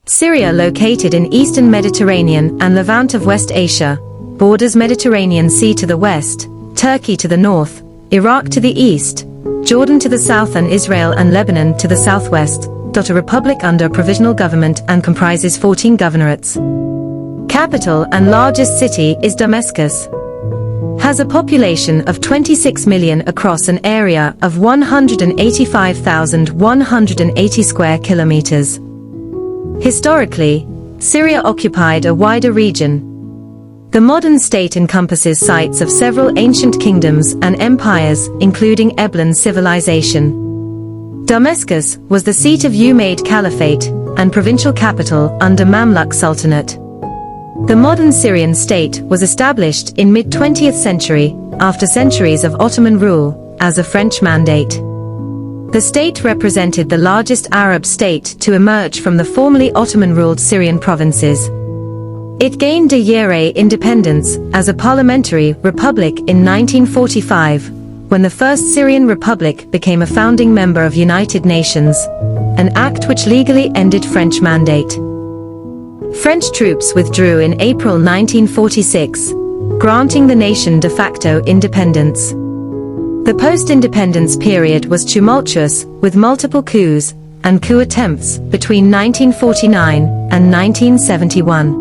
Syria, located in eastern Mediterranean and Levant of West Asia, borders Mediterranean Sea to the west, Turkey to the north, Iraq to the east, Jordan to the south and Israel and Lebanon to the southwest. A republic under provisional government and comprises 14 governorates. Capital and largest city is Damascus. Has a population of 26 million across an area of 185,180 square kilometers. Historically, Syria occupied a wider region. The modern state encompasses sites of several ancient kingdoms and empires, including Eblan civilization. Damascus was the seat of Umayyad Caliphate and provincial capital under Mamluk Sultanate. The modern Syrian state was established in mid-20th century, after centuries of Ottoman rule, as a French mandate. The state represented the largest Arab state to emerge from the formerly Ottoman-ruled Syrian provinces. It gained de jure independence as a parliamentary republic in 1945, when the First Syrian Republic became a founding member of United Nations, an act which legally ended French mandate. French troops withdrew in April 1946, granting the nation de facto independence. The post-independence period was tumultuous, with multiple coups and coup attempts between 1949 and 1971.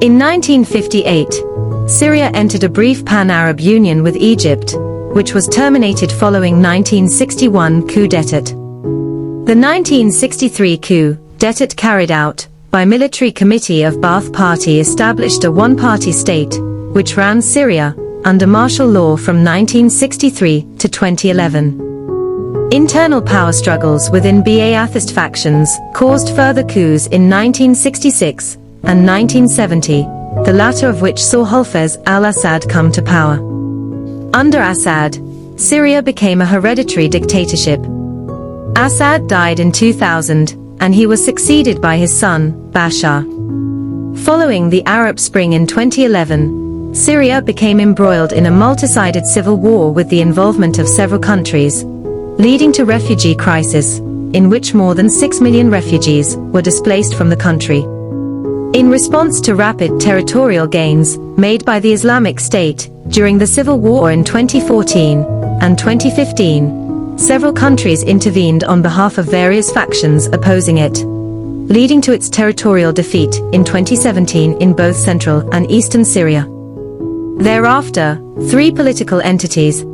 In 1958, Syria entered a brief pan-Arab union with Egypt, which was terminated following 1961 coup d'état. The 1963 coup d'état carried out by military committee of Ba'ath Party established a one-party state, which ran Syria under martial law from 1963 to 2011. Internal power struggles within Ba'athist factions caused further coups in 1966 and 1970, the latter of which saw Hafez al-Assad come to power. Under Assad, Syria became a hereditary dictatorship. Assad died in 2000, and he was succeeded by his son, Bashar. Following the Arab Spring in 2011, Syria became embroiled in a multi-sided civil war with the involvement of several countries, leading to refugee crisis, in which more than 6 million refugees were displaced from the country. In response to rapid territorial gains made by the Islamic State during the civil war in 2014 and 2015, several countries intervened on behalf of various factions opposing it, leading to its territorial defeat in 2017 in both central and eastern Syria. Thereafter, three political entities,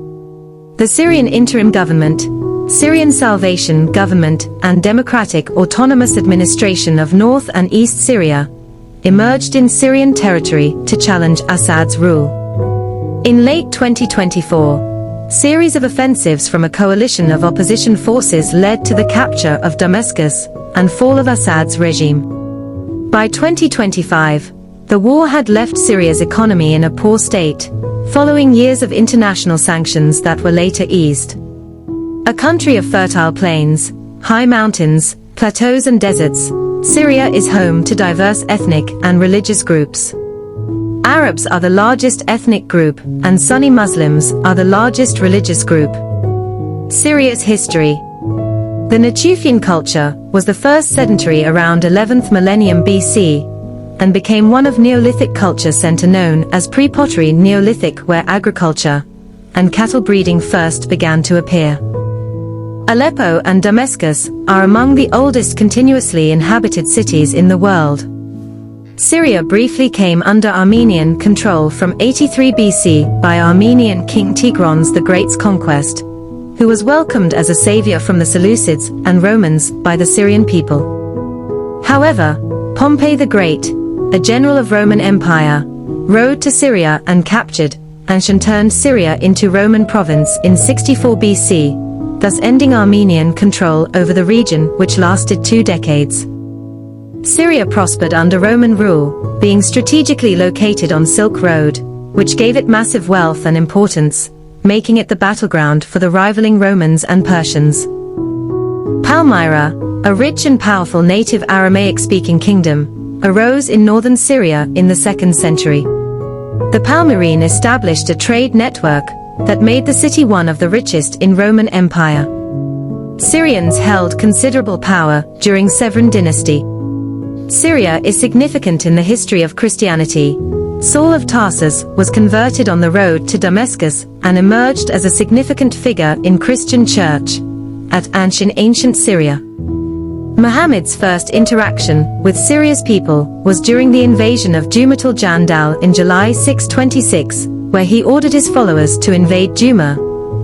the Syrian Interim Government, Syrian Salvation Government, and Democratic Autonomous Administration of North and East Syria, emerged in Syrian territory to challenge Assad's rule. In late 2024, series of offensives from a coalition of opposition forces led to the capture of Damascus and fall of Assad's regime. By 2025, the war had left Syria's economy in a poor state, following years of international sanctions that were later eased. A country of fertile plains, high mountains, plateaus and deserts, Syria is home to diverse ethnic and religious groups. Arabs are the largest ethnic group, and Sunni Muslims are the largest religious group. Syria's history. The Natufian culture was the first sedentary around 11th millennium BC, and became one of Neolithic culture center known as Pre-Pottery Neolithic, where agriculture and cattle breeding first began to appear. Aleppo and Damascus are among the oldest continuously inhabited cities in the world. Syria briefly came under Armenian control from 83 BC by Armenian King Tigran the Great's conquest, who was welcomed as a savior from the Seleucids and Romans by the Syrian people. However, Pompey the Great, a general of Roman Empire, rode to Syria and captured and turned Syria into Roman province in 64 BC, thus ending Armenian control over the region, which lasted 2 decades. Syria prospered under Roman rule, being strategically located on Silk Road, which gave it massive wealth and importance, making it the battleground for the rivaling Romans and Persians. Palmyra, a rich and powerful native Aramaic-speaking kingdom, arose in northern Syria in the 2nd century. The Palmyrene established a trade network that made the city one of the richest in Roman Empire. Syrians held considerable power during Severan dynasty. Syria is significant in the history of Christianity. Saul of Tarsus was converted on the road to Damascus and emerged as a significant figure in Christian church at Ansh in ancient Syria. Muhammad's first interaction with Syria's people was during the invasion of Jumatul Jandal in July 626, where he ordered his followers to invade Juma,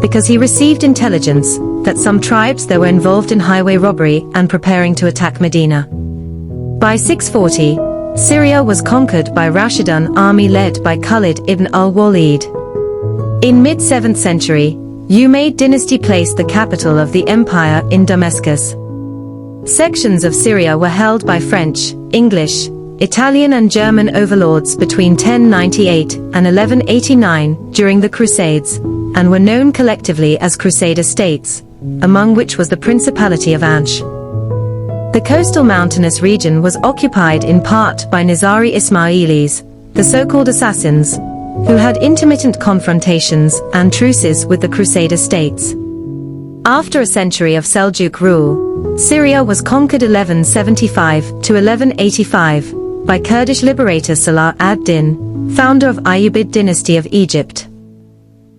because he received intelligence that some tribes there were involved in highway robbery and preparing to attack Medina. By 640, Syria was conquered by Rashidun army led by Khalid ibn al-Walid. In mid-7th century, Umayyad dynasty placed the capital of the empire in Damascus. Sections of Syria were held by French, English, Italian and German overlords between 1098 and 1189 during the Crusades, and were known collectively as Crusader states, among which was the Principality of Ansh. The coastal mountainous region was occupied in part by Nizari Ismailis, the so-called assassins, who had intermittent confrontations and truces with the Crusader states. After a century of Seljuk rule, Syria was conquered 1175 to 1185 by Kurdish liberator Salah ad-Din, founder of Ayyubid dynasty of Egypt.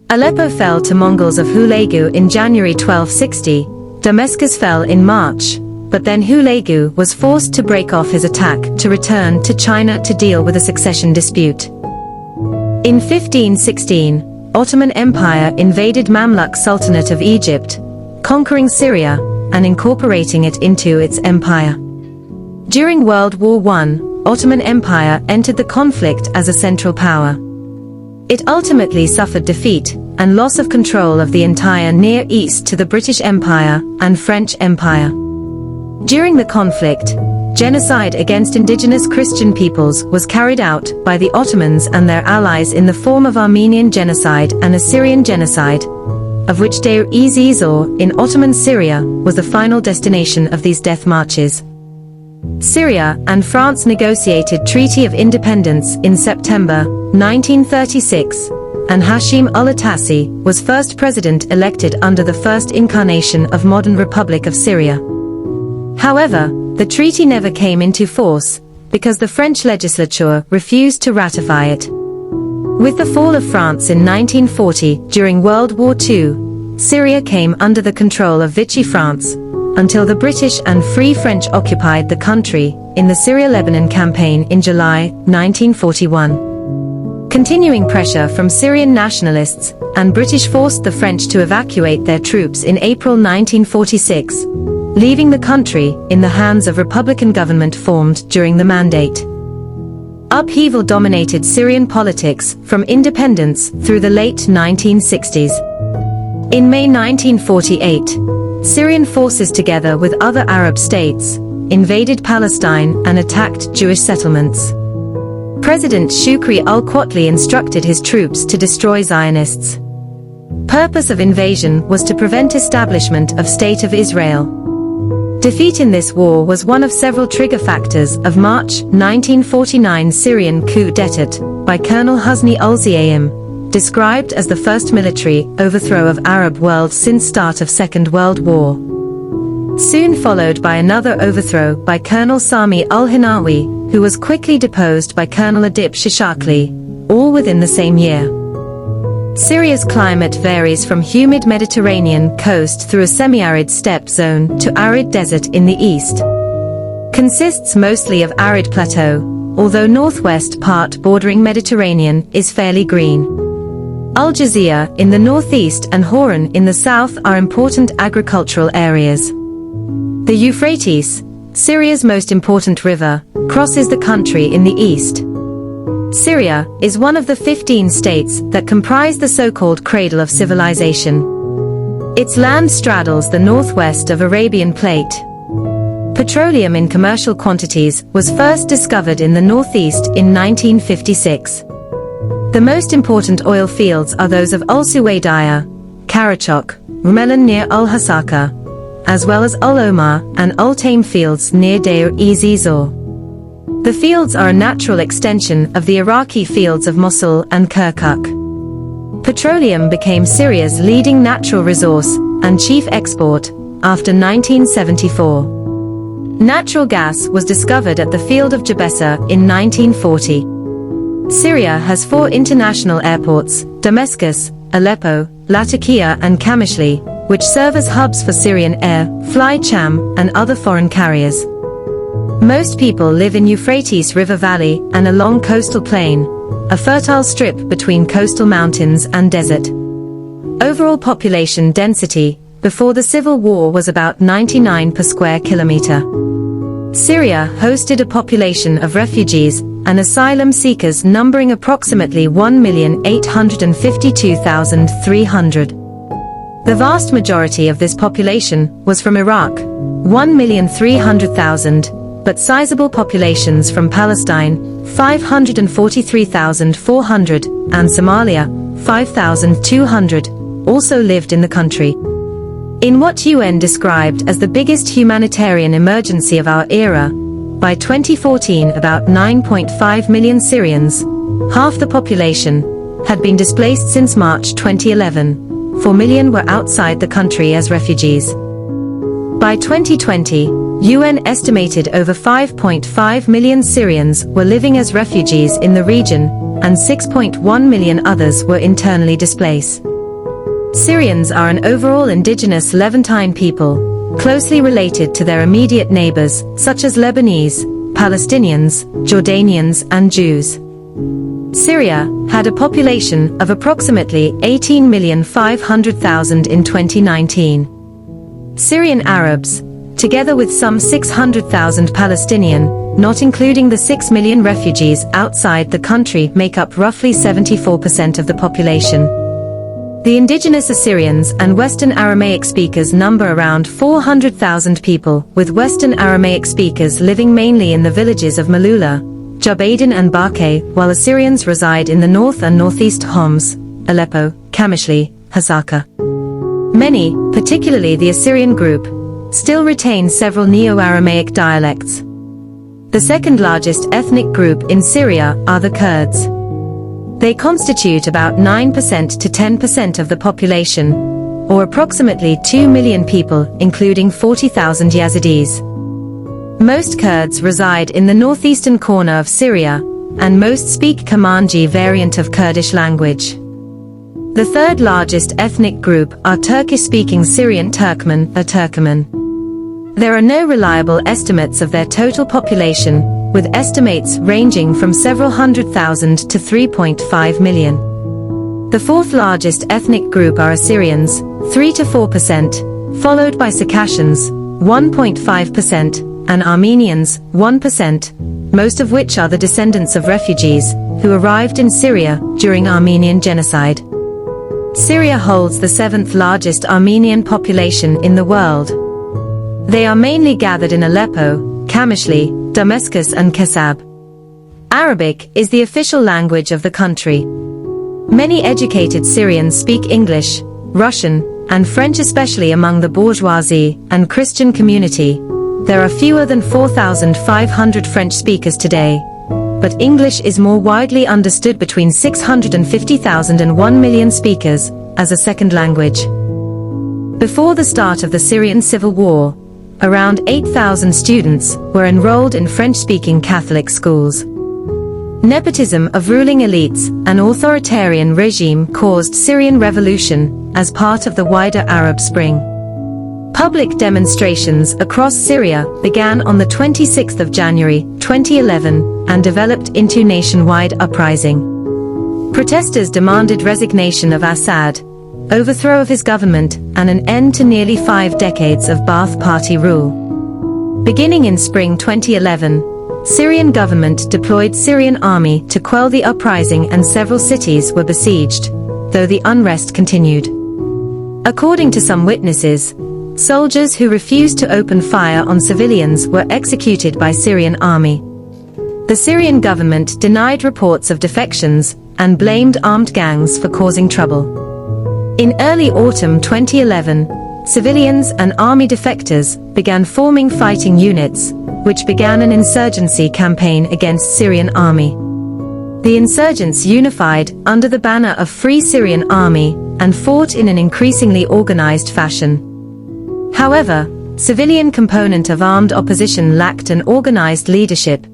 Aleppo fell to Mongols of Hulegu in January 1260, Damascus fell in March, but then Hulegu was forced to break off his attack to return to China to deal with a succession dispute. In 1516, Ottoman Empire invaded Mamluk Sultanate of Egypt, conquering Syria and incorporating it into its empire. During World War I, Ottoman Empire entered the conflict as a central power. It ultimately suffered defeat and loss of control of the entire Near East to the British Empire and French Empire. During the conflict, genocide against indigenous Christian peoples was carried out by the Ottomans and their allies in the form of Armenian genocide and Assyrian genocide, of which Deir-ez-Zor in Ottoman Syria was the final destination of these death marches. Syria and France negotiated Treaty of Independence in September 1936, and Hashim al-Atassi was first president elected under the first incarnation of modern Republic of Syria. However, the treaty never came into force, because the French legislature refused to ratify it. With the fall of France in 1940 during World War II, Syria came under the control of Vichy France, until the British and Free French occupied the country in the Syria-Lebanon campaign in July 1941. Continuing pressure from Syrian nationalists and British forced the French to evacuate their troops in April 1946, leaving the country in the hands of Republican government formed during the Mandate. Upheaval dominated Syrian politics from independence through the late 1960s. In May 1948, Syrian forces together with other Arab states invaded Palestine and attacked Jewish settlements. President Shukri al-Quwatli instructed his troops to destroy Zionists. Purpose of invasion was to prevent establishment of State of Israel. Defeat in this war was one of several trigger factors of March 1949 Syrian coup d'etat by Colonel Husni ul-Ziaim, described as the first military overthrow of Arab world since start of Second World War. Soon followed by another overthrow by Colonel Sami al-Hinawi, who was quickly deposed by Colonel Adib Shishakli, all within the same year. Syria's climate varies from humid Mediterranean coast through a semi-arid steppe zone to arid desert in the east. Consists mostly of arid plateau, although northwest part bordering Mediterranean is fairly green. Al Jazeera in the northeast and Horan in the south are important agricultural areas. The Euphrates, Syria's most important river, crosses the country in the east. Syria is one of the 15 states that comprise the so-called cradle of civilization. Its land straddles the northwest of Arabian Plate. Petroleum in commercial quantities was first discovered in the northeast in 1956. The most important oil fields are those of Al-Suwaydiyah, Karachok, Rumelan near Al-Hasaka, as well as Al-Omar and Al-Taim fields near Deir-ez-Zor. The fields are a natural extension of the Iraqi fields of Mosul and Kirkuk. Petroleum became Syria's leading natural resource and chief export after 1974. Natural gas was discovered at the field of Jabessa in 1940. Syria has 4 international airports: Damascus, Aleppo, Latakia and Qamishli, which serve as hubs for Syrian air, fly Cham, and other foreign carriers. Most people live in Euphrates River Valley and along coastal plain, a fertile strip between coastal mountains and desert. Overall population density before the civil war was about 99 per square kilometer. Syria hosted a population of refugees and asylum seekers numbering approximately 1,852,300. The vast majority of this population was from Iraq, 1,300,000, but sizable populations from Palestine, 543,400, and Somalia, 5,200, also lived in the country. In what UN described as the biggest humanitarian emergency of our era, by 2014 about 9.5 million Syrians, half the population, had been displaced since March 2011. 4 million were outside the country as refugees. By 2020, UN estimated over 5.5 million Syrians were living as refugees in the region, and 6.1 million others were internally displaced. Syrians are an overall indigenous Levantine people, closely related to their immediate neighbors, such as Lebanese, Palestinians, Jordanians and Jews. Syria had a population of approximately 18,500,000 in 2019. Syrian Arabs, together with some 600,000 Palestinian, not including the 6 million refugees outside the country, make up roughly 74% of the population. The indigenous Assyrians and Western Aramaic speakers number around 400,000 people, with Western Aramaic speakers living mainly in the villages of Maaloula, Jubaydin and Barkay, while Assyrians reside in the north and northeast Homs, Aleppo, Qamishli, Hasaka. Many, particularly the Assyrian group, still retain several Neo-Aramaic dialects. The second largest ethnic group in Syria are the Kurds. They constitute about 9% to 10% of the population, or approximately 2 million people, including 40,000 Yazidis. Most Kurds reside in the northeastern corner of Syria, and most speak Kamanji variant of Kurdish language. The third largest ethnic group are Turkish-speaking Syrian Turkmen, or Turkoman. There are no reliable estimates of their total population, with estimates ranging from several hundred thousand to 3.5 million. The fourth largest ethnic group are Assyrians, 3 to 4%, followed by Circassians, 1.5%, and Armenians, 1%, most of which are the descendants of refugees who arrived in Syria during Armenian genocide. Syria holds the 7th largest Armenian population in the world. They are mainly gathered in Aleppo, Qamishli, Damascus and Kasab. Arabic is the official language of the country. Many educated Syrians speak English, Russian, and French, especially among the bourgeoisie and Christian community. There are fewer than 4,500 French speakers today, but English is more widely understood, between 650,000 and 1 million speakers, as a second language. Before the start of the Syrian civil war, around 8,000 students were enrolled in French-speaking Catholic schools. Nepotism of ruling elites and authoritarian regime caused Syrian revolution as part of the wider Arab Spring. Public demonstrations across Syria began on the 26th of January, 2011, and developed into nationwide uprising. Protesters demanded resignation of Assad, overthrow of his government, and an end to nearly 5 decades of Ba'ath Party rule. Beginning in spring 2011, Syrian government deployed Syrian army to quell the uprising, and several cities were besieged, though the unrest continued. According to some witnesses, soldiers who refused to open fire on civilians were executed by Syrian army. The Syrian government denied reports of defections and blamed armed gangs for causing trouble. In early autumn 2011, civilians and army defectors began forming fighting units, which began an insurgency campaign against Syrian army. The insurgents unified under the banner of Free Syrian Army and fought in an increasingly organized fashion. However, civilian component of armed opposition lacked an organized leadership.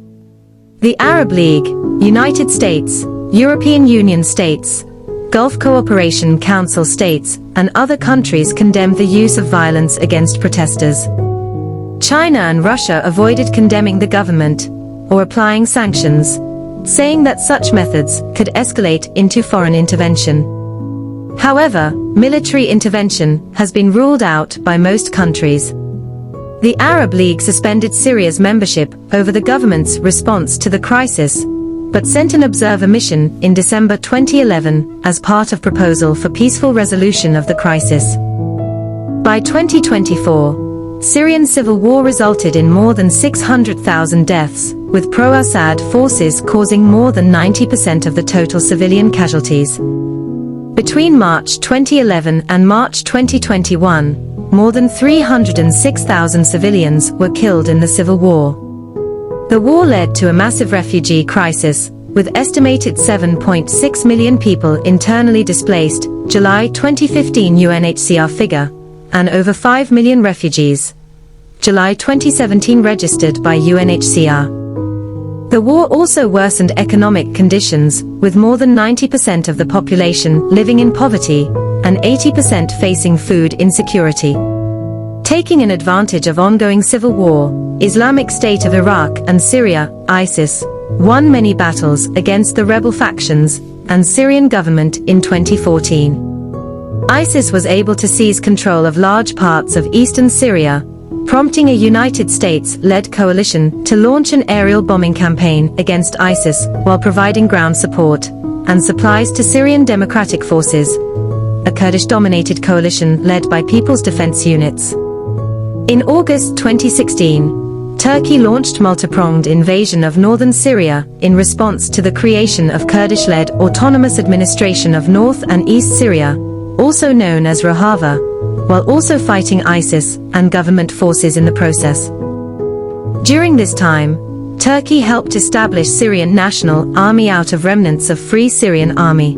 The Arab League, United States, European Union states, Gulf Cooperation Council states, and other countries condemned the use of violence against protesters. China and Russia avoided condemning the government or applying sanctions, saying that such methods could escalate into foreign intervention. However, military intervention has been ruled out by most countries. The Arab League suspended Syria's membership over the government's response to the crisis, but sent an observer mission in December 2011 as part of proposal for peaceful resolution of the crisis. By 2024, Syrian civil war resulted in more than 600,000 deaths, with pro-Assad forces causing more than 90% of the total civilian casualties. Between March 2011 and March 2021, more than 306,000 civilians were killed in the civil war. The war led to a massive refugee crisis, with estimated 7.6 million people internally displaced, July 2015 UNHCR figure, and over 5 million refugees, July 2017 registered by UNHCR. The war also worsened economic conditions, with more than 90% of the population living in poverty, and 80% facing food insecurity. Taking an advantage of ongoing civil war, Islamic State of Iraq and Syria, ISIS, won many battles against the rebel factions and Syrian government in 2014. ISIS was able to seize control of large parts of eastern Syria, prompting a United States-led coalition to launch an aerial bombing campaign against ISIS while providing ground support and supplies to Syrian Democratic Forces, a Kurdish-dominated coalition led by People's Defense Units. In August 2016, Turkey launched multi-pronged invasion of northern Syria in response to the creation of Kurdish-led Autonomous Administration of North and East Syria, also known as Rojava, while also fighting ISIS and government forces in the process. During this time, Turkey helped establish Syrian National Army out of remnants of Free Syrian Army.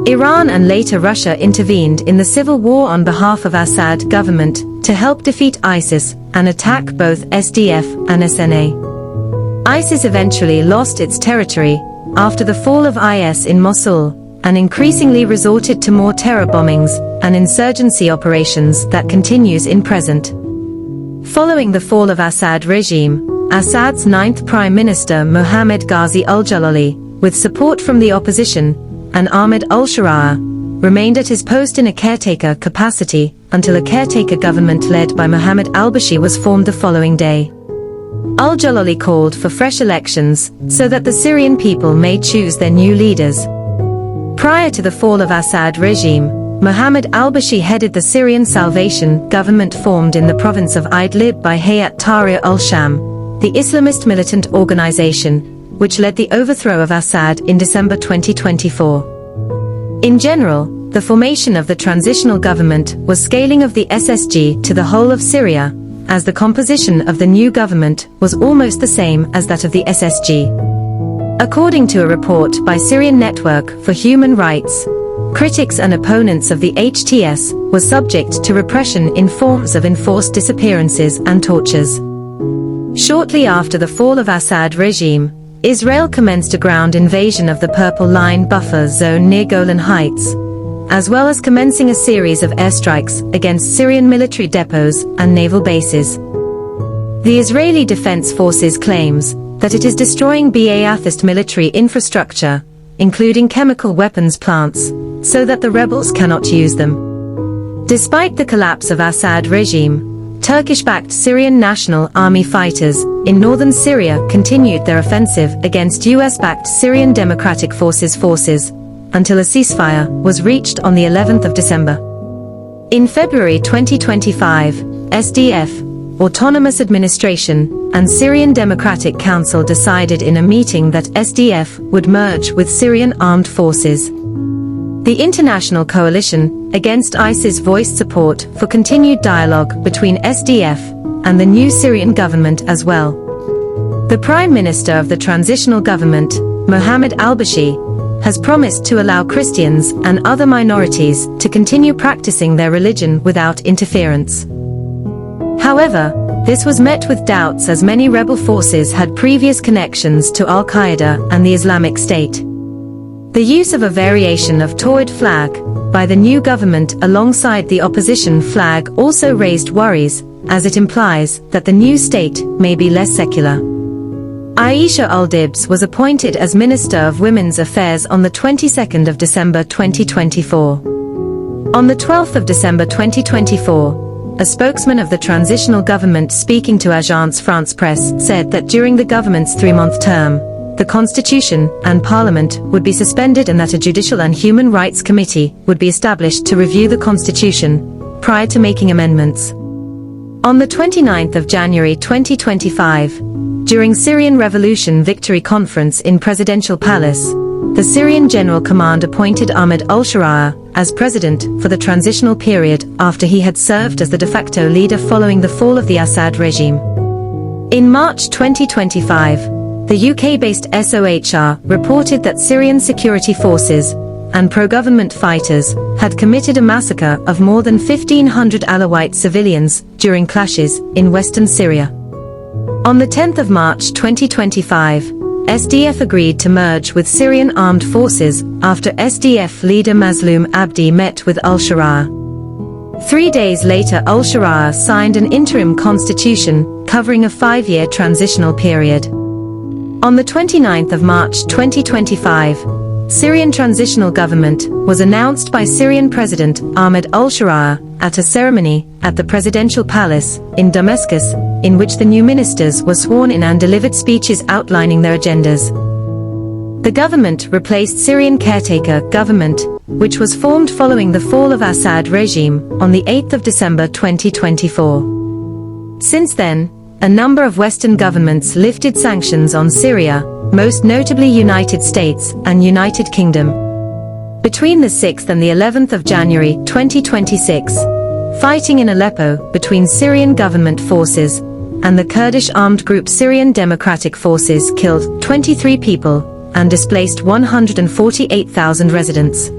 Iran and later Russia intervened in the civil war on behalf of Assad government to help defeat ISIS and attack both SDF and SNA. ISIS eventually lost its territory after the fall of IS in Mosul, and increasingly resorted to more terror bombings and insurgency operations that continues in present. Following the fall of Assad regime, Assad's ninth Prime Minister Mohammad Ghazi al-Jalali, with support from the opposition, and Ahmed al-Sharaa, remained at his post in a caretaker capacity until a caretaker government led by Mohammed al-Bashir was formed the following day. Al-Jalali called for fresh elections so that the Syrian people may choose their new leaders. Prior to the fall of Assad regime, Mohammed al-Bashir headed the Syrian Salvation government formed in the province of Idlib by Hayat Tahrir al-Sham, the Islamist militant organization, which led the overthrow of Assad in December 2024. In general, the formation of the transitional government was scaling of the SSG to the whole of Syria, as the composition of the new government was almost the same as that of the SSG. According to a report by Syrian Network for Human Rights, critics and opponents of the HTS were subject to repression in forms of enforced disappearances and tortures. Shortly after the fall of Assad regime, Israel commenced a ground invasion of the Purple Line buffer zone near Golan Heights, as well as commencing a series of airstrikes against Syrian military depots and naval bases. The Israeli Defense Forces claims that it is destroying Ba'athist military infrastructure, including chemical weapons plants, so that the rebels cannot use them. Despite the collapse of Assad regime, Turkish-backed Syrian National Army fighters in northern Syria continued their offensive against US-backed Syrian Democratic Forces until a ceasefire was reached on the 11th of December. In February 2025, SDF, Autonomous Administration, and Syrian Democratic Council decided in a meeting that SDF would merge with Syrian Armed Forces. The international coalition against ISIS voiced support for continued dialogue between SDF and the new Syrian government as well. The Prime Minister of the transitional government, Mohammed al-Bashir, has promised to allow Christians and other minorities to continue practicing their religion without interference. However, this was met with doubts as many rebel forces had previous connections to Al-Qaeda and the Islamic State. The use of a variation of Tawhid flag by the new government alongside the opposition flag also raised worries, as it implies that the new state may be less secular. Aisha al-Dibs was appointed as Minister of Women's Affairs on the 22nd of December 2024. On the 12th of December 2024, a spokesman of the transitional government speaking to Agence France-Presse said that during the government's 3-month term, the Constitution and Parliament would be suspended and that a Judicial and Human Rights Committee would be established to review the Constitution prior to making amendments. On the 29th of January 2025, during Syrian Revolution Victory Conference in Presidential Palace, the Syrian General Command appointed Ahmed al-Sharaa as president for the transitional period after he had served as the de facto leader following the fall of the Assad regime. In March 2025, the UK-based SOHR reported that Syrian security forces and pro-government fighters had committed a massacre of more than 1,500 Alawite civilians during clashes in western Syria. On the 10th of March 2025, SDF agreed to merge with Syrian armed forces after SDF leader Mazloum Abdi met with al-Sharaa. 3 days later, al-Sharaa signed an interim constitution covering a 5-year transitional period. On the 29th of March 2025, Syrian transitional government was announced by Syrian President Ahmed al-Sharaa at a ceremony at the Presidential Palace in Damascus, in which the new ministers were sworn in and delivered speeches outlining their agendas. The government replaced Syrian caretaker government, which was formed following the fall of Assad regime on the 8th of December 2024. Since then, a number of Western governments lifted sanctions on Syria, most notably United States and United Kingdom. Between the 6th and the 11th of January 2026, fighting in Aleppo between Syrian government forces and the Kurdish armed group Syrian Democratic Forces killed 23 people and displaced 148,000 residents.